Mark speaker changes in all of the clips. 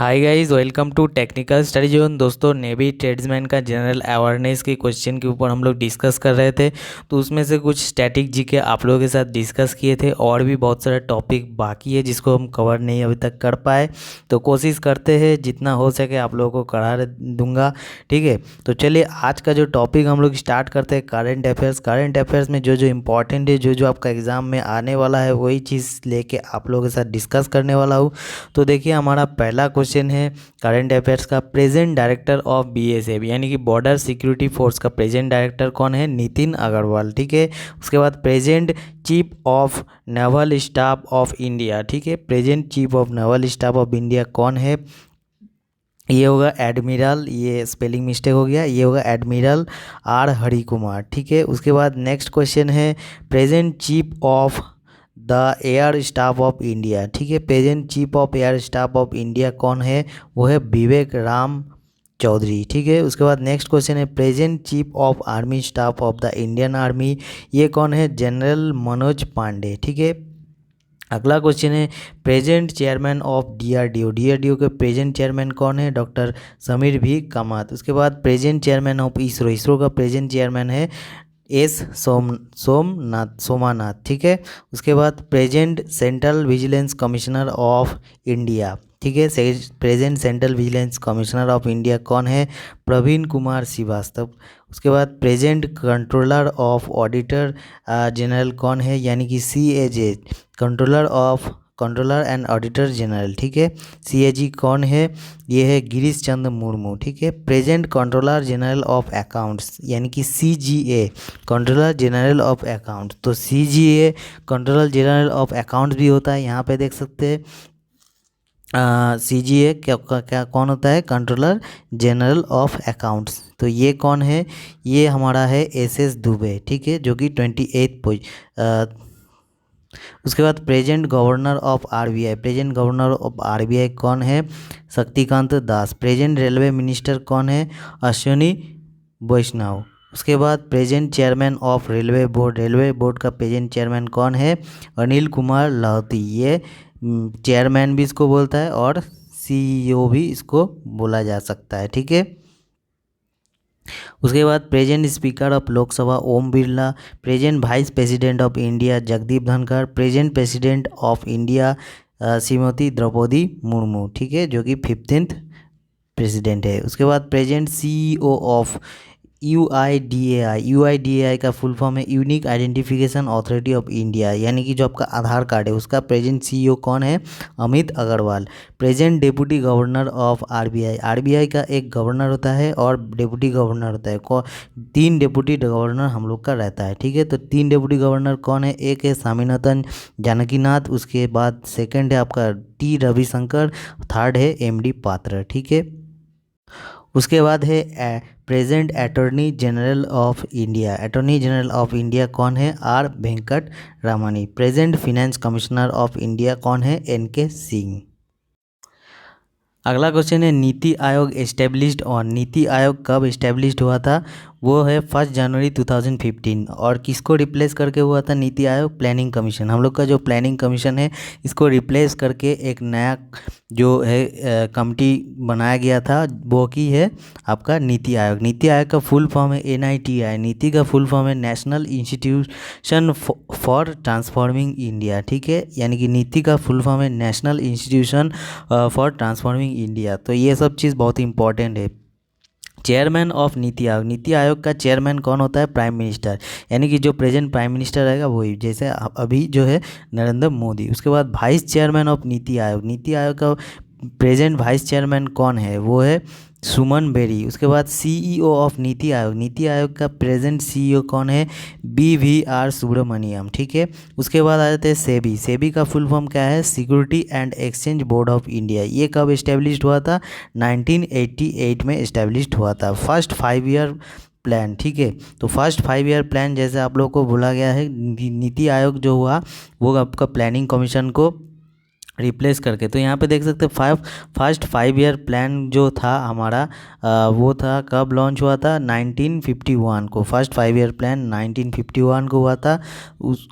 Speaker 1: Hi guys, welcome to technical study zone. दोस्तों, navy tradesman का general awareness के question के ऊपर हम लोग डिस्कस कर रहे थे। तो उसमें से कुछ स्टैटिक जीके आप लोगों के साथ डिस्कस किए थे और भी बहुत सारा टॉपिक बाकी है जिसको हम कवर नहीं अभी तक कर पाए। तो कोशिश करते हैं जितना हो सके आप लोगों को करा दूंगा, ठीक है। तो चलिए आज का जो टॉपिक हम लोग स्टार्ट करते हैं, करंट अफेयर्स। करंट अफेयर्स में जो जो इम्पोर्टेंट है, जो जो आपका एग्ज़ाम में आने वाला है, वही चीज़ लेके आप लोगों के साथ डिस्कस करने वाला हूँ। तो देखिए, हमारा पहला क्वेश्चन है करंट अफेयर्स का। प्रेजेंट डायरेक्टर ऑफ बीएसएफ यानी कि बॉर्डर सिक्योरिटी फोर्स का प्रेजेंट डायरेक्टर कौन है? नितिन अग्रवाल, ठीक है। उसके बाद present chief of naval staff of India, ठीक है। Present chief of naval staff of India कौन है? ये होगा एडमिरल, ये स्पेलिंग मिस्टेक हो गया, ये होगा एडमिरल आर हरि कुमार, ठीक है। उसके बाद नेक्स्ट क्वेश्चन है present chief of the air staff of India, ठीक है। Present chief of air staff of India कौन है? वो है विवेक राम चौधरी, ठीक है। उसके बाद नेक्स्ट क्वेश्चन है present chief of army staff of the Indian army, ये कौन है? जनरल मनोज पांडे, ठीक है। अगला क्वेश्चन है present chairman of DRDO. DRDO के प्रेजेंट चेयरमैन कौन है? डॉक्टर समीर भी कामत। उसके बाद present chairman of ISRO. ISRO का प्रेजेंट चेयरमैन है एस सोमानाथ, ठीक है। उसके बाद present central vigilance commissioner of India, ठीक है। Present central vigilance commissioner of India कौन है? प्रवीण कुमार श्रीवास्तव। उसके बाद present controller of auditor general कौन है? यानी कि CAG, controller and auditor general, ठीक है। सीएजी कौन है? ये है गिरीश चंद्र मुर्मू, ठीक है। Present controller general of accounts यानी कि CGA, controller general of accounts. तो CGA controller general of accounts भी होता है, यहाँ पे देख सकते हैं। सीजीए क्या कौन होता है? Controller general of accounts. तो ये कौन है? ये हमारा है एसएस दुबे, ठीक है, जो कि 28 उसके बाद present governor of RBI. Present governor of RBI कौन है? Shaktikanta Das. Present railway minister कौन है? अश्विनी वैष्णव। उसके बाद present chairman of railway board. Railway board का प्रेजेंट चेयरमैन कौन है? अनिल कुमार लाहौती। ये चेयरमैन भी इसको बोलता है और सीईओ भी इसको बोला जा सकता है, ठीक है। उसके बाद present speaker of Lok Sabha Om Birla. Present vice president of India Jagdeep Dhankhar. Present president of India Shrimati Droupadi Murmu, ठीक है, जो कि 15th प्रेसिडेंट है। उसके बाद present CEO of UIDAI. UIDAI का फुल फॉर्म है unique identification authority of India, यानी कि जो आपका आधार कार्ड है उसका प्रेजेंट सीईओ कौन है? Amit Agarwal. Present deputy governor of RBI. RBI का एक गवर्नर होता है और डेप्यूटी गवर्नर होता है। 3 डेप्यूटी गवर्नर हम लोग का रहता है, ठीक है। तो 3 डेप्यूटी गवर्नर कौन है? एक है स्वामीनाथन जानकीनाथ, उसके बाद सेकंड है आपका टी रविशंकर, थर्ड है एमडी पात्र, ठीक है। उसके बाद है present attorney general of India. Attorney general of India कौन है? R Venkataramani. Present finance commissioner of India कौन है? एनके सिंह। अगला क्वेश्चन है नीति आयोग एस्टेब्लिश्ड ऑन। नीति आयोग कब एस्टेब्लिश्ड हुआ था? वो है 1 जनवरी 2015। और किसको रिप्लेस करके हुआ था नीति आयोग? Planning commission. हम लोग का जो प्लानिंग कमीशन है इसको रिप्लेस करके एक नया जो है कमिटी बनाया गया था, वो की है आपका नीति आयोग। नीति आयोग का फुल फॉर्म है NITI। नीति का फुल फॉर्म है national institution for transforming India, ठीक है। यानी कि नीति का फुल फॉर्म है national institution for transforming India. तो ये सब चीज़ बहुत इंपॉर्टेंट है। Chairman of NITI Aayog. नीति आयोग का चेयरमैन कौन होता है? प्राइम मिनिस्टर, यानी कि जो प्रेजेंट प्राइम मिनिस्टर रहेगा वही, जैसे अभी जो है नरेंद्र मोदी। उसके बाद vice chairman of NITI Aayog. NITI Aayog का प्रेजेंट वाइस चेयरमैन कौन है? वो है सुमन बेरी। उसके बाद सीईओ ऑफ नीति आयोग। नीति आयोग का प्रेजेंट सीईओ कौन है? BVR सुब्रमण्यम, ठीक है। उसके बाद आ जाते हैं सेबी। सेबी का फुल फॉर्म क्या है? Security and exchange board of India. ये कब इस्टेब्लिश्ड हुआ था? 1988 में इस्टेब्लिश्ड हुआ था। फर्स्ट 5 ईयर प्लान, ठीक है। तो फर्स्ट 5 ईयर प्लान जैसे आप लोग को बोला गया है, नीति आयोग जो हुआ वो आपका प्लानिंग कमीशन को रिप्लेस करके। तो यहाँ पे देख सकते हैं फर्स्ट 5 ईयर प्लान जो था हमारा वो था कब लॉन्च हुआ था? 1951 को। फर्स्ट 5 ईयर प्लान 1951 को हुआ था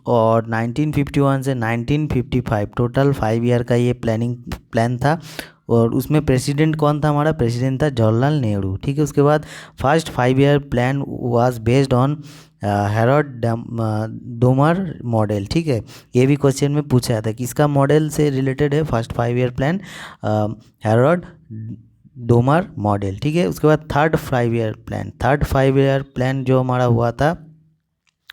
Speaker 1: और 1951 से 1955 टोटल 5 ईयर का ये प्लान था। और उसमेम प्रेसिडेंट कौन था हमारा, प्रेसिडेंट था जवाहरलाल नेहरू। ठीक है, उसके बाद first 5 year plan was based on Harold Domar model. ठीक है, ये भी क्वेश्चन में पूछा जाता है किसका मॉडल से रिलेटेड है first 5 year plan, Harold Domar model. ठीक है, उसके बाद थर्ड 5 ईयर प्लान जो हमारा हुआ था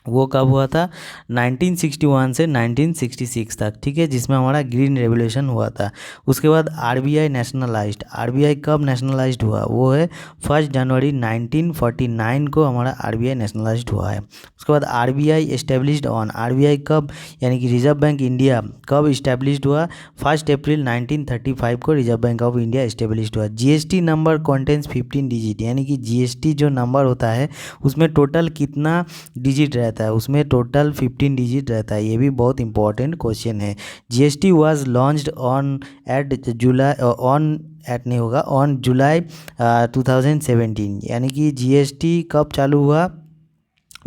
Speaker 1: वो कब हुआ था, 1961 से 1966 तक। ठीक है, जिसमें हमारा ग्रीन रेवोल्यूशन हुआ था। उसके बाद आरबीआई नेशनलाइज्ड, आरबीआई कब नेशनलाइज्ड हुआ, वो है 1 जनवरी 1949 को हमारा आरबीआई नेशनलाइज्ड हुआ है। उसके बाद आरबीआई एस्टेब्लिश्ड ऑन, आरबीआई कब यानी कि रिजर्व बैंक इंडिया कब इस्टेब्लिश्ड हुआ, 1 अप्रैल 1935 को reserve bank of India established हुआ। जीएसटी नंबर कॉन्टेंस 15 डिजिट, यानी कि जीएसटी जो नंबर होता है उसमें टोटल कितना डिजिट रहता है, उसमें टोटल 15 डिजिट रहता है। ये भी बहुत इंपॉर्टेंट क्वेश्चन है। GST was launched on July 2017, यानी कि जीएसटी कब चालू हुआ,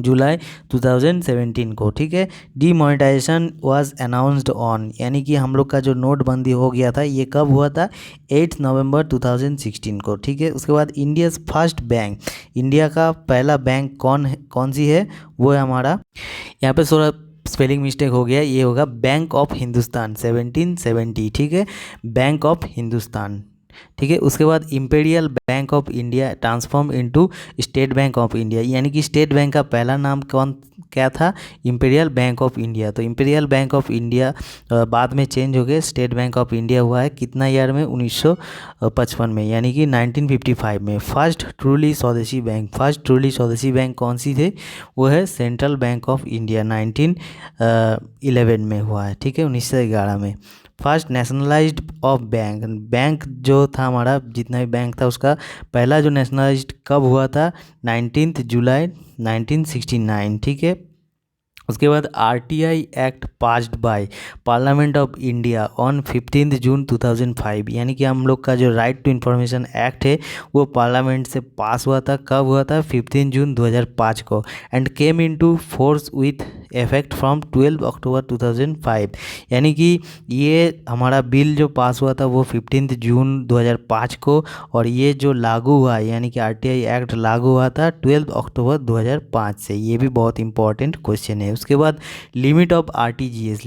Speaker 1: जुलाई 2017 को। ठीक है, डीमोनेटाइजेशन वाज अनाउंस्ड ऑन, यानी कि हम लोग का जो नोटबंदी हो गया था ये कब हुआ था, 8 नवंबर 2016 को। ठीक है, उसके बाद इंडियाज़ फर्स्ट बैंक, इंडिया का पहला बैंक कौन सी है, वो है हमारा, यहाँ पे थोड़ा स्पेलिंग मिस्टेक हो गया, ये होगा बैंक ऑफ हिंदुस्तान 1770। ठीक है, बैंक ऑफ हिंदुस्तान। ठीक है, उसके बाद imperial bank of India transform into state bank of India, यानी कि स्टेट बैंक का पहला नाम क्या था, इंपीरियल बैंक ऑफ इंडिया। तो इंपीरियल बैंक ऑफ इंडिया बाद में चेंज हो गए, स्टेट बैंक ऑफ इंडिया हुआ है कितना ईयर में, 1955 में, यानी कि 1955 में। फर्स्ट ट्रूली स्वदेशी बैंक कौन सी थे, वो है सेंट्रल बैंक ऑफ इंडिया, 1911 में हुआ है। ठीक है, 1911 में। फर्स्ट नेशनलाइज्ड ऑफ बैंक जो था हमारा, जितना भी बैंक था उसका पहला जो नेशनलाइज्ड कब हुआ था, 19 जुलाई 1969। ठीक है, उसके बाद RTI act passed by parliament of India on 15 जून 2005, यानी कि हम लोग का जो राइट टू इन्फॉर्मेशन एक्ट है वो पार्लियामेंट से पास हुआ था, कब हुआ था, 15 जून 2005 को, and came into force with effect from 12 अक्टूबर 2005, यानी कि ये हमारा बिल जो पास हुआ था वो 15 जून 2005 को, और ये जो लागू हुआ यानी कि आरटीआई एक्ट लागू हुआ था 12 अक्टूबर 2005 से। ये भी बहुत इंपॉर्टेंट क्वेश्चन है। उसके बाद लिमिट ऑफ आरटीजीएस,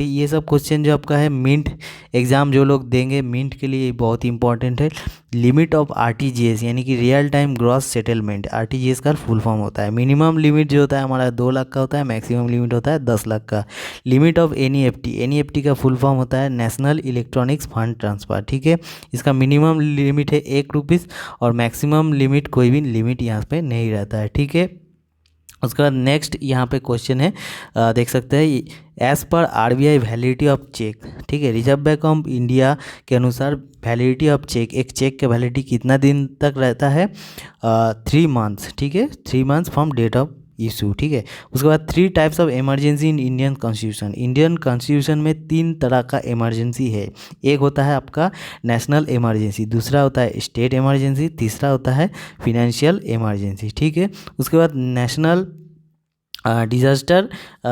Speaker 1: ये सब क्वेश्चन जो आपका है मिंट एग्ज़ाम जो लोग देंगे मिंट के लिए बहुत इंपॉर्टेंट है। लिमिट ऑफ आरटीजीएस यानी कि real time gross settlement, RTGS का फुल फॉर्म होता है। मिनिमम लिमिट जो होता है हमारा 2 लाख का होता है, मैक्सिमम लिमिट होता है 10 लाख का। लिमिट ऑफ एनईएफटी का फुल फॉर्म होता है नेशनल इलेक्ट्रॉनिक्स फंड ट्रांसफ़र। ठीक है, इसका मिनिमम लिमिट है 1 रुपीज़ और मैक्सिमम लिमिट कोई भी लिमिट यहाँ पे नहीं रहता है। ठीक है, उसके बाद नेक्स्ट यहाँ पे क्वेश्चन है, देख सकते हैं as per RBI validity of check. ठीक है, रिजर्व बैंक ऑफ इंडिया के अनुसार वैलिडिटी ऑफ चेक, एक चेक का वैलिडिटी कितना दिन तक रहता है, 3 मंथ्स। ठीक है, 3 months from date of issue. ठीक है, उसके बाद 3 types of emergency in Indian constitution. Indian constitution में 3 तरह का इमरजेंसी है। एक होता है आपका नेशनल इमरजेंसी, दूसरा होता है स्टेट इमरजेंसी, तीसरा होता है फिनेंशियल इमरजेंसी। ठीक है, उसके बाद national disaster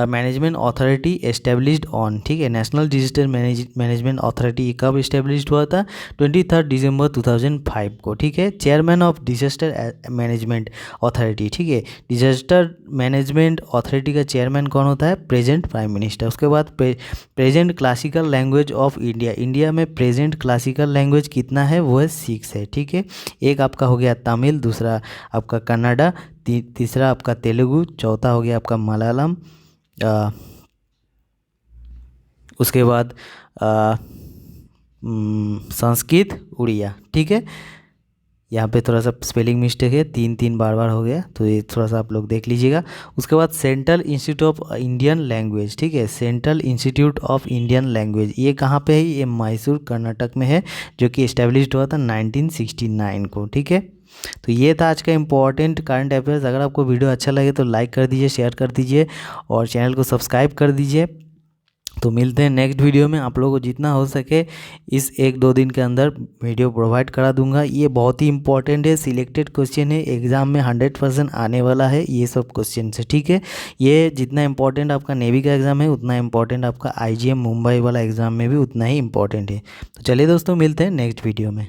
Speaker 1: management authority established on. ठीक है, नेशनल डिजास्टर मैनेजमेंट अथॉरिटी कब इस्टेब्लिश्ड हुआ था, 23 दिसंबर 2005 को। ठीक है, chairman of disaster management authority. ठीक है, डिजास्टर मैनेजमेंट अथॉरिटी का चेयरमैन कौन होता है, प्रेजेंट प्राइम मिनिस्टर। उसके बाद present classical language of India, India में प्रेजेंट क्लासिकल लैंग्वेज कितना है, वो है 6 है। ठीक है, एक आपका हो गया तमिल, दूसरा आपका कन्नड़ा, तीसरा आपका तेलुगु, चौथा हो गया आपका मलयालम, उसके बाद संस्कृत, उड़िया। ठीक है, यहाँ पे थोड़ा सा स्पेलिंग मिस्टेक है, 3 बार हो गया, तो ये थोड़ा सा आप लोग देख लीजिएगा। उसके बाद central institute of Indian language. ठीक है, central institute of Indian language ये कहाँ पे है, ये मैसूर कर्नाटक में है, जो कि इस्टेब्लिश्ड हुआ था 1969 को। ठीक है, तो ये था आज का इंपॉर्टेंट करंट अफेयर्स। अगर आपको वीडियो अच्छा लगे तो लाइक कर दीजिए, शेयर कर दीजिए और चैनल को सब्सक्राइब कर दीजिए। तो मिलते हैं नेक्स्ट वीडियो में। आप लोगों को जितना हो सके इस 1-2 दिन के अंदर वीडियो प्रोवाइड करा दूंगा। ये बहुत ही इंपॉर्टेंट है, सिलेक्टेड क्वेश्चन है, एग्ज़ाम में 100% आने वाला है ये सब क्वेश्चन से, ठीक है। ये जितना इंपॉर्टेंट आपका नेवी का एग्ज़ाम है उतना इंपॉर्टेंट आपका IGM मुंबई वाला एग्ज़ाम में भी उतना ही इंपॉर्टेंट है। तो चलिए दोस्तों, मिलते हैं नेक्स्ट वीडियो में।